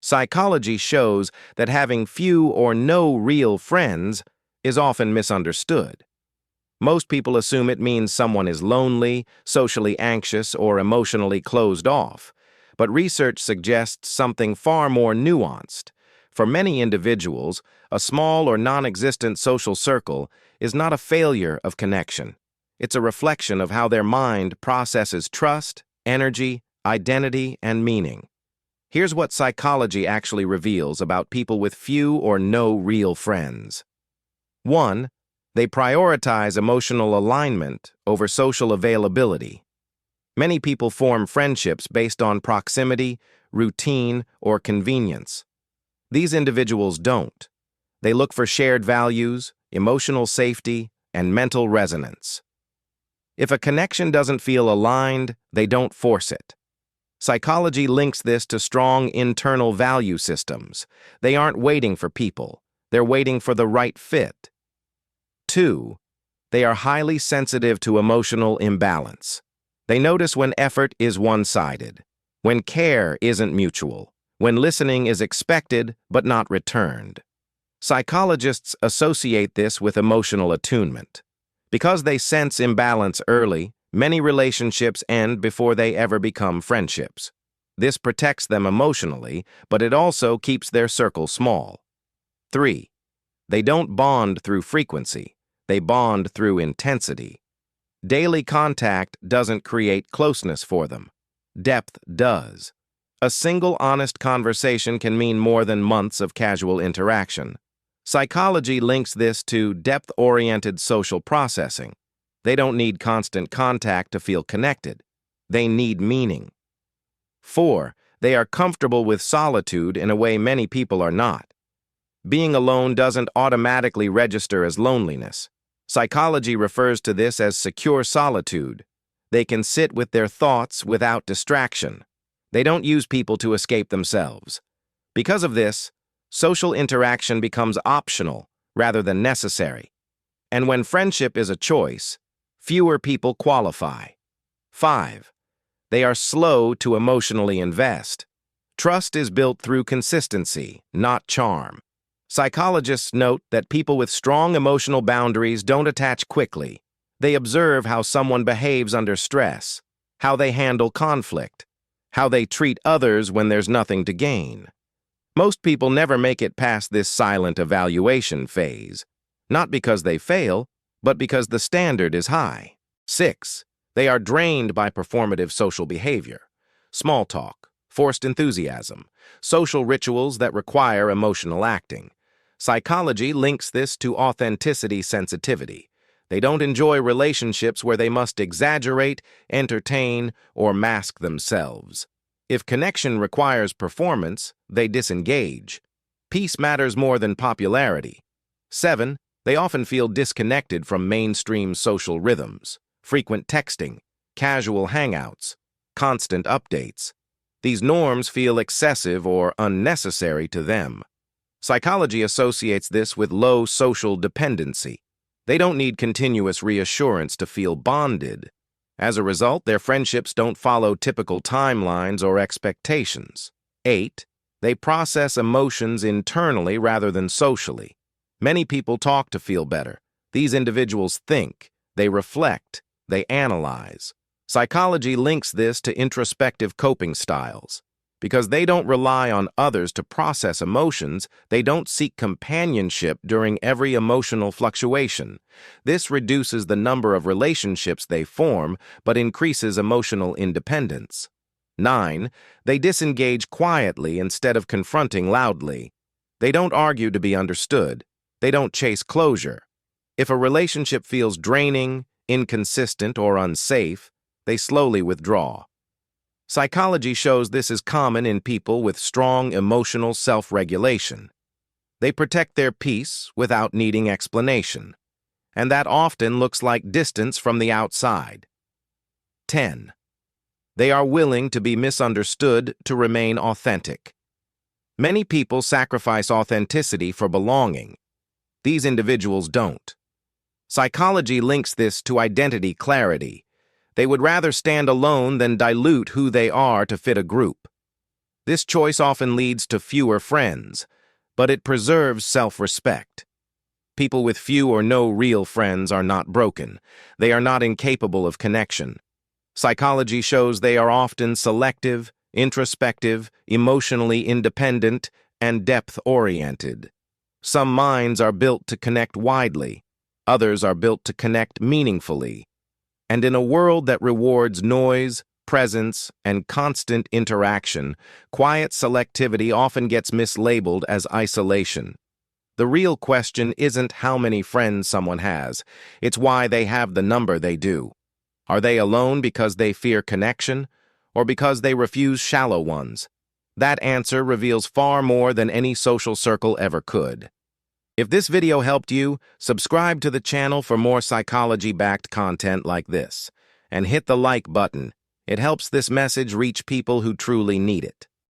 Psychology shows that having few or no real friends is often misunderstood. Most people assume it means someone is lonely, socially anxious, or emotionally closed off. But research suggests something far more nuanced. For many individuals, a small or non-existent social circle is not a failure of connection. It's a reflection of how their mind processes trust, energy, identity, and meaning. Here's what psychology actually reveals about people with few or no real friends. 1. They prioritize emotional alignment over social availability. Many people form friendships based on proximity, routine, or convenience. These individuals don't. They look for shared values, emotional safety, and mental resonance. If a connection doesn't feel aligned, they don't force it. Psychology links this to strong internal value systems. They aren't waiting for people. They're waiting for the right fit. 2. They are highly sensitive to emotional imbalance. They notice when effort is one-sided, when care isn't mutual, when listening is expected but not returned. Psychologists associate this with emotional attunement. Because they sense imbalance early, many relationships end before they ever become friendships. This protects them emotionally, but it also keeps their circle small. 3. They don't bond through frequency. They bond through intensity. Daily contact doesn't create closeness for them. Depth does. A single honest conversation can mean more than months of casual interaction. Psychology links this to depth-oriented social processing. They don't need constant contact to feel connected. They need meaning. 4. They are comfortable with solitude in a way many people are not. Being alone doesn't automatically register as loneliness. Psychology refers to this as secure solitude. They can sit with their thoughts without distraction. They don't use people to escape themselves. Because of this, social interaction becomes optional rather than necessary. And when friendship is a choice, fewer people qualify. 5. They are slow to emotionally invest. Trust is built through consistency, not charm. Psychologists note that people with strong emotional boundaries don't attach quickly. They observe how someone behaves under stress, how they handle conflict, how they treat others when there's nothing to gain. Most people never make it past this silent evaluation phase, not because they fail, but because the standard is high. 6. They are drained by performative social behavior, small talk, forced enthusiasm, social rituals that require emotional acting. Psychology links this to authenticity sensitivity. They don't enjoy relationships where they must exaggerate, entertain, or mask themselves. If connection requires performance, they disengage. Peace matters more than popularity. 7. They often feel disconnected from mainstream social rhythms, frequent texting, casual hangouts, constant updates. These norms feel excessive or unnecessary to them. Psychology associates this with low social dependency. They don't need continuous reassurance to feel bonded. As a result, their friendships don't follow typical timelines or expectations. 8. They process emotions internally rather than socially. Many people talk to feel better. These individuals think, they reflect, they analyze. Psychology links this to introspective coping styles. Because they don't rely on others to process emotions, they don't seek companionship during every emotional fluctuation. This reduces the number of relationships they form, but increases emotional independence. 9. They disengage quietly instead of confronting loudly. They don't argue to be understood. They don't chase closure. If a relationship feels draining, inconsistent, or unsafe, they slowly withdraw. Psychology shows this is common in people with strong emotional self-regulation. They protect their peace without needing explanation, and that often looks like distance from the outside. 10. They are willing to be misunderstood to remain authentic. Many people sacrifice authenticity for belonging. These individuals don't. Psychology links this to identity clarity. They would rather stand alone than dilute who they are to fit a group. This choice often leads to fewer friends, but it preserves self-respect. People with few or no real friends are not broken. They are not incapable of connection. Psychology shows they are often selective, introspective, emotionally independent, and depth-oriented. Some minds are built to connect widely. Others are built to connect meaningfully. And in a world that rewards noise, presence, and constant interaction, quiet selectivity often gets mislabeled as isolation. The real question isn't how many friends someone has, it's why they have the number they do. Are they alone because they fear connection, or because they refuse shallow ones? That answer reveals far more than any social circle ever could. If this video helped you, subscribe to the channel for more psychology-backed content like this, and hit the like button. It helps this message reach people who truly need it.